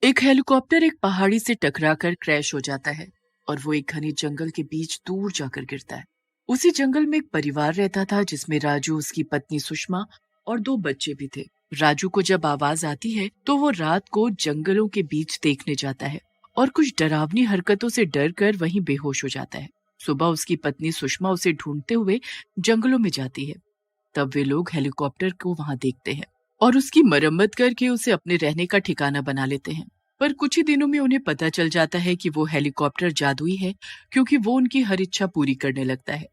एक हेलीकॉप्टर एक पहाड़ी से टकराकर क्रैश हो जाता है और वो एक घने जंगल के बीच दूर जाकर गिरता है। उसी जंगल में एक परिवार रहता था जिसमें राजू, उसकी पत्नी सुषमा और दो बच्चे भी थे। राजू को जब आवाज आती है तो वो रात को जंगलों के बीच देखने जाता है और कुछ डरावनी हरकतों से डर कर वहीं बेहोश हो जाता है। सुबह उसकी पत्नी सुषमा उसे ढूंढते हुए जंगलों में जाती है। तब वे लोग हेलीकॉप्टर को वहां देखते हैं और उसकी मरम्मत करके उसे अपने रहने का ठिकाना बना लेते हैं। पर कुछ ही दिनों में उन्हें पता चल जाता है कि वो हेलीकॉप्टर जादुई है, क्योंकि वो उनकी हर इच्छा पूरी करने लगता है।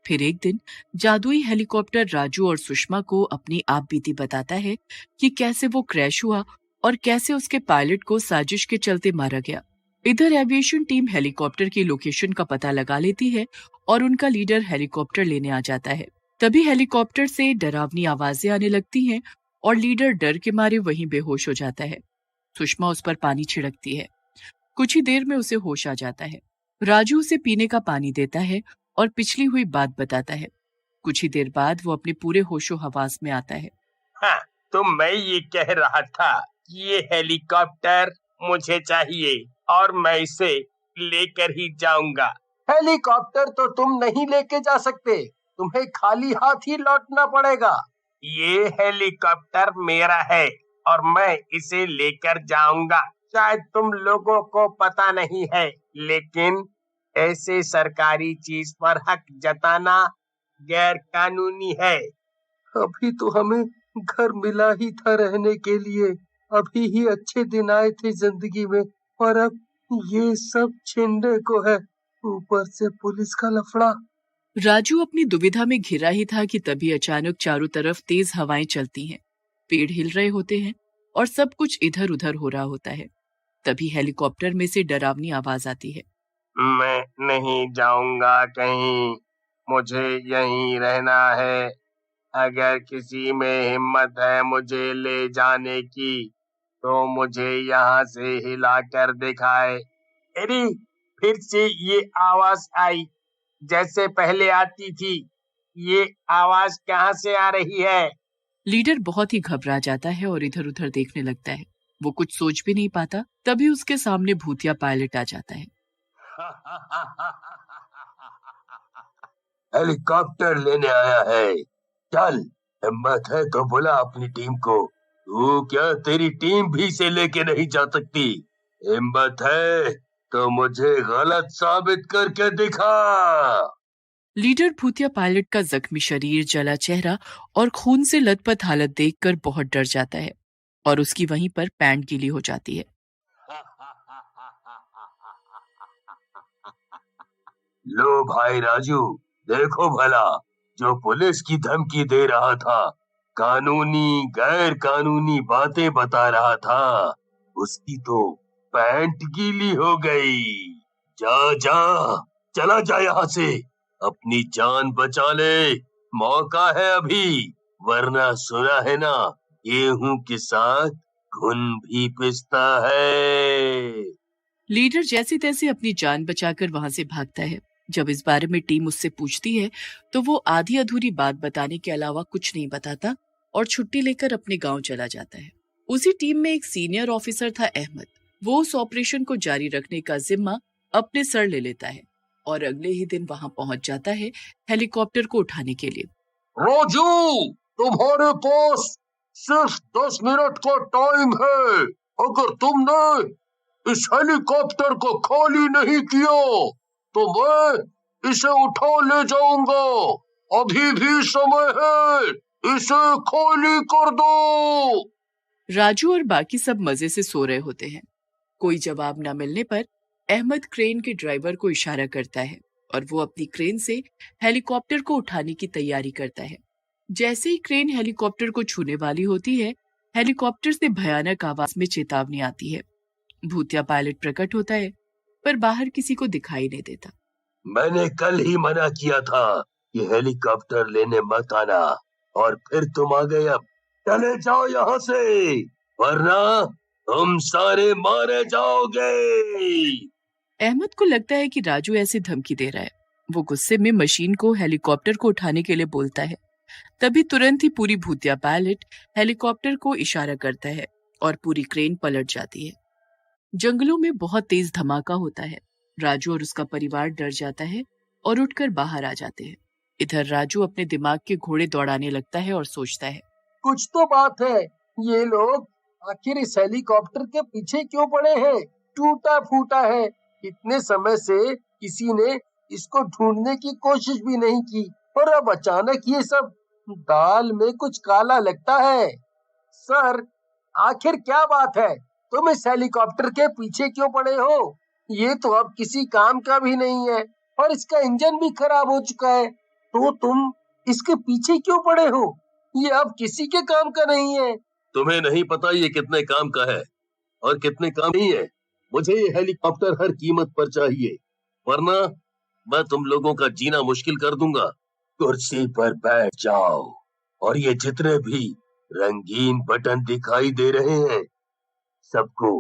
फिर एक दिन जादुई हेलीकॉप्टर राजू और सुषमा को अपनी आप बीती बताता है कि कैसे वो क्रैश हुआ और कैसे उसके पायलट को साजिश के चलते मारा गया। इधर एविएशन टीम हेलीकॉप्टर की लोकेशन का पता लगा लेती है और उनका लीडर हेलीकॉप्टर लेने आ जाता है। तभी हेलीकॉप्टर से डरावनी आवाजें आने लगती हैं और लीडर डर के मारे वहीं बेहोश हो जाता है। सुषमा उस पर पानी छिड़कती है। कुछ ही देर में उसे होश आ जाता है। राजू उसे पीने का पानी देता है और पिछली हुई बात बताता है। कुछ ही देर बाद वो अपने पूरे होशो हवास में आता है। हाँ, तो मैं ये कह रहा था कि ये हेलीकॉप्टर मुझे चाहिए और मैं इसे लेकर ही जाऊंगा। हेलीकॉप्टर तो तुम नहीं लेके जा सकते, तुम्हें खाली हाथ ही लौटना पड़ेगा। ये हेलीकॉप्टर मेरा है और मैं इसे लेकर जाऊंगा। शायद तुम लोगों को पता नहीं है, लेकिन ऐसे सरकारी चीज पर हक जताना गैर कानूनी है। अभी तो हमें घर मिला ही था रहने के लिए, अभी ही अच्छे दिन आए थे जिंदगी में, और अब ये सब छीनने को है, ऊपर से पुलिस का लफड़ा। राजू अपनी दुविधा में घिरा ही था कि तभी अचानक चारों तरफ तेज हवाएं चलती हैं। पेड़ हिल रहे होते हैं और सब कुछ इधर उधर हो रहा होता है। तभी हेलीकॉप्टर में से डरावनी आवाज आती है। मैं नहीं जाऊंगा कहीं, मुझे यहीं रहना है। अगर किसी में हिम्मत है मुझे ले जाने की, तो मुझे यहाँ से हिलाकर दिखाए। अरे, फिर से ये आवाज आई, जैसे पहले आती थी। ये आवाज कहाँ से आ रही है? लीडर बहुत ही घबरा जाता है और इधर उधर देखने लगता है। वो कुछ सोच भी नहीं पाता। तभी उसके सामने भूतिया पायलट आ जाता है। हेलीकॉप्टर लेने आया है, चल, हिम्मत है तो बुला अपनी टीम को। तू क्या तेरी टीम भी से लेके नहीं जा सकती? हिम्मत है तो मुझे गलत साबित करके दिखा। लीडर भूतिया पायलट का जख्मी शरीर, जला चेहरा और खून से लथपथ हालत देखकर बहुत डर जाता है और उसकी वहीं पर पैंट गीली हो जाती है। लो भाई राजू, देखो भला, जो पुलिस की धमकी दे रहा था, कानूनी गैर कानूनी बातें बता रहा था, उसकी तो पैंट गीली हो गई। जा जा, चला जा यहाँ से, अपनी जान बचा ले, मौका है अभी, वरना सुना है ना, गेहूं के साथ घुन भी पिसता है। लीडर जैसे तैसे अपनी जान बचाकर वहां से भागता है। जब इस बारे में टीम उससे पूछती है तो वो आधी अधूरी बात बताने के अलावा कुछ नहीं बताता और छुट्टी लेकर अपने गांव चला जाता है। उसी टीम में एक सीनियर ऑफिसर था, अहमद। वो उस ऑपरेशन को जारी रखने का जिम्मा अपने सर ले लेता है और अगले ही दिन वहां पहुंच जाता है हेलीकॉप्टर को उठाने के लिए। राजू, तुम्हारे पास सिर्फ 10 मिनट का टाइम है। अगर तुमने इस हेलीकॉप्टर को खाली नहीं किया तो मैं इसे उठा ले जाऊंगा। अभी भी समय है, इसे खाली कर दो। राजू और बाकी सब मजे से सो रहे होते हैं। कोई जवाब न मिलने पर अहमद क्रेन के ड्राइवर को इशारा करता है और वो अपनी क्रेन से हेलीकॉप्टर को उठाने की तैयारी करता है। जैसे ही क्रेन हेलीकॉप्टर को छूने वाली होती है, हेलीकॉप्टर से भयानक आवाज में चेतावनी आती है। भूतिया पायलट प्रकट होता है, पर बाहर किसी को दिखाई नहीं देता। मैंने कल ही मना किया था कि हेलीकॉप्टर लेने मत आना, और फिर तुम आ गए। अब चले जाओ यहाँ से, वरना तुम सारे मारे जाओगे। अहमद को लगता है कि राजू ऐसे धमकी दे रहा है। वो गुस्से में मशीन को हेलीकॉप्टर को उठाने के लिए बोलता है। तभी तुरंत ही पूरी भूतिया पायलट हेलीकॉप्टर को इशारा करता है और पूरी क्रेन पलट जाती है। जंगलों में बहुत तेज धमाका होता है। राजू और उसका परिवार डर जाता है और उठकर बाहर आ जाते हैं। इधर राजू अपने दिमाग के घोड़े दौड़ाने लगता है और सोचता है, कुछ तो बात है। ये लोग आखिर इस हेलीकॉप्टर के पीछे क्यों पड़े हैं? टूटा फूटा है। इतने समय से किसी ने इसको ढूंढने की कोशिश भी नहीं की और अब अचानक ये सब। दाल में कुछ काला लगता है। सर, आखिर क्या बात है? तुम इस हेलीकॉप्टर के पीछे क्यों पड़े हो? ये तो अब किसी काम का भी नहीं है और इसका इंजन भी खराब हो चुका है। तो तुम इसके पीछे क्यों पड़े हो? ये अब किसी के काम का नहीं है। तुम्हें नहीं पता ये कितने काम का है और कितने काम नहीं है। मुझे ये हेलीकॉप्टर हर कीमत पर चाहिए, वरना मैं तुम लोगों का जीना मुश्किल कर दूंगा। कुर्सी पर बैठ जाओ और ये जितने भी रंगीन बटन दिखाई दे रहे हैं, सबको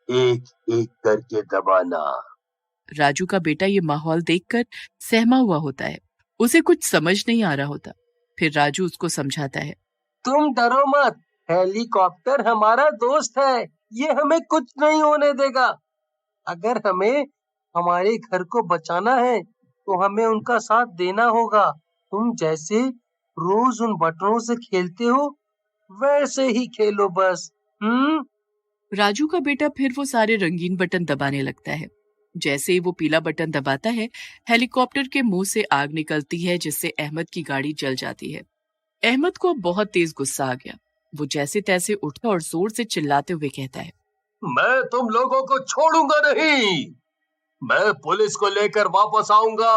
एक एक करके दबाना। राजू का बेटा ये माहौल देखकर सहमा हुआ होता है। उसे कुछ समझ नहीं आ रहा होता। फिर राजू उसको समझाता है, तुम डरो मत, हेलीकॉप्टर हमारा दोस्त है। ये हमें कुछ नहीं होने देगा। अगर हमें हमारे घर को बचाना है तो हमें उनका साथ देना होगा। तुम जैसे रोज उन बटनों से खेलते हो वैसे ही खेलो बस। राजू का बेटा फिर वो सारे रंगीन बटन दबाने लगता है। जैसे ही वो पीला बटन दबाता है, हेलीकॉप्टर के मुंह से आग निकलती है, जिससे अहमद की गाड़ी जल जाती है। अहमद को अब बहुत तेज गुस्सा आ गया। वो जैसे तैसे उठता और जोर से चिल्लाते हुए कहता है, मैं तुम लोगों को छोड़ूंगा नहीं। मैं पुलिस को लेकर वापस आऊंगा।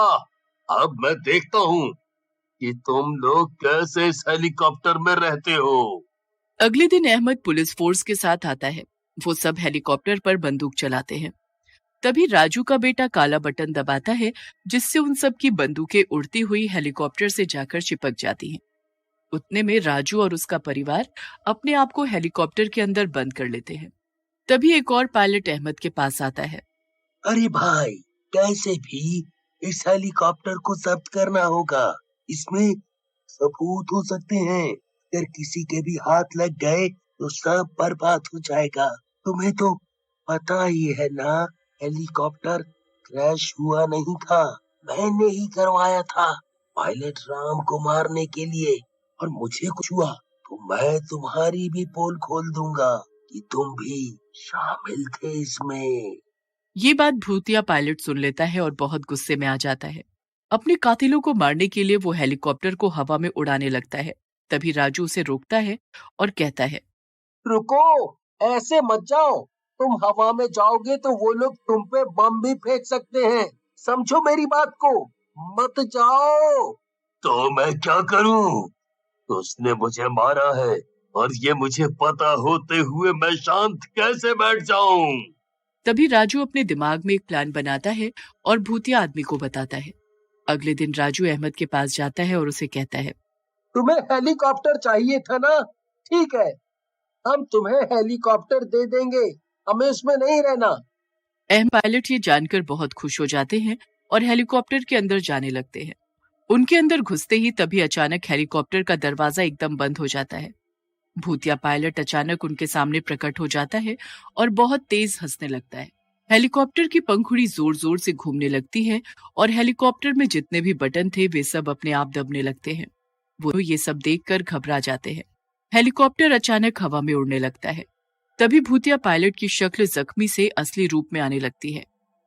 अब मैं देखता हूँ कि तुम लोग कैसे इस हेलीकॉप्टर में रहते हो। अगले दिन अहमद पुलिस फोर्स के साथ आता है। वो सब हेलीकॉप्टर पर बंदूक चलाते हैं। तभी राजू का बेटा काला बटन दबाता है, जिससे उन सब की बंदूकें उड़ती हुई हेलीकॉप्टर से जाकर चिपक जाती हैं। उतने में राजू और उसका परिवार अपने आप को हेलीकॉप्टर के अंदर बंद कर लेते हैं। तभी एक और पायलट अहमद के पास आता है। अरे भाई, कैसे भी इस हेलीकॉप्टर को जब्त करना होगा। इसमें सबूत हो सकते हैं। अगर किसी के भी हाथ लग गए तो सब बर्बाद हो जाएगा। तुम्हें तो पता ही है ना, हेलीकॉप्टर क्रैश हुआ नहीं था, मैंने ही करवाया था पायलट राम को मारने के लिए। और मुझे कुछ हुआ तो मैं तुम्हारी भी पोल खोल दूंगा कि तुम भी शामिल थे इसमें। ये बात भूतिया पायलट सुन लेता है और बहुत गुस्से में आ जाता है। अपने कातिलों को मारने के लिए वो हेलीकॉप्टर को हवा में उड़ाने लगता है। तभी राजू उसे रोकता है और कहता है, रुको, ऐसे मत जाओ। तुम हवा में जाओगे तो वो लोग तुम पे बम भी फेंक सकते हैं। समझो मेरी बात को, मत जाओ। तो मैं क्या करूं? उसने मुझे मारा है और ये मुझे पता होते हुए मैं शांत कैसे बैठ जाऊं? तभी राजू अपने दिमाग में एक प्लान बनाता है और भूतिया आदमी को बताता है। अगले दिन राजू अहमद के पास जाता है और उसे कहता है, तुम्हें हेलीकॉप्टर चाहिए था ना? ठीक है, हम तुम्हें हेलीकॉप्टर दे देंगे। हमें उसमें नहीं रहना। अहमद पायलट ये जानकर बहुत खुश हो जाते हैं और हेलीकॉप्टर के अंदर जाने लगते हैं। उनके अंदर घुसते ही तभी अचानक हेलीकॉप्टर का दरवाजा एकदम बंद हो जाता है। भूतिया पायलट अचानक उनके सामने प्रकट हो जाता है और बहुत तेज हंसने लगता है। हेलीकॉप्टर की पंखुड़ी जोर जोर से घूमने लगती है और हेलीकॉप्टर में जितने भी बटन थे वे सब अपने आप दबने लगते हैं। वो ये सब देखकर घबरा जाते हैं। हेलीकॉप्टर अचानक हवा में उड़ने लगता है। तभी भूतिया पायलट की शक्ल जख्मी से असली रूप में आने लगती है।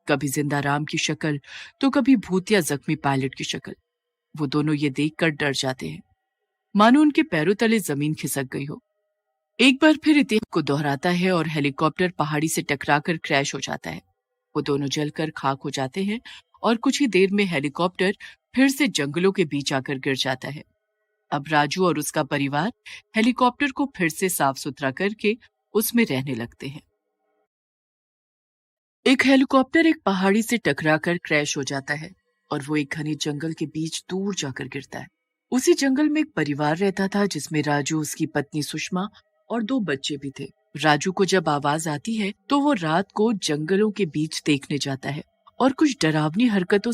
कभी जिंदा राम की शक्ल तो कभी भूतिया जख्मी पायलट की शक्ल। वो दोनों ये देखकर डर जाते हैं, मानो उनके पैरों तले जमीन खिसक गई हो। एक बार फिर इतिहास को दोहराता है और हेलीकॉप्टर पहाड़ी से टकराकर क्रैश हो जाता है। वो दोनों जलकर खाक हो जाते हैं और कुछ ही देर में हेलीकॉप्टर फिर से जंगलों के बीच आकर गिर जाता है। अब राजू और उसका परिवार हेलीकॉप्टर को फिर से साफ सुथरा करके उसमें रहने लगते हैं। एक हेलीकॉप्टर एक पहाड़ी से टकराकर क्रैश हो जाता है और वो एक घने जंगल के बीच दूर जाकर गिरता है। उसी जंगल में एक परिवार रहता था, जिसमें राजू, उसकी पत्नी सुषमा और 2 बच्चे भी थे। राजू को जब आवाज आती है तो वो रात को जंगलों के बीच देखने जाता है और कुछ डरावनी हरकतों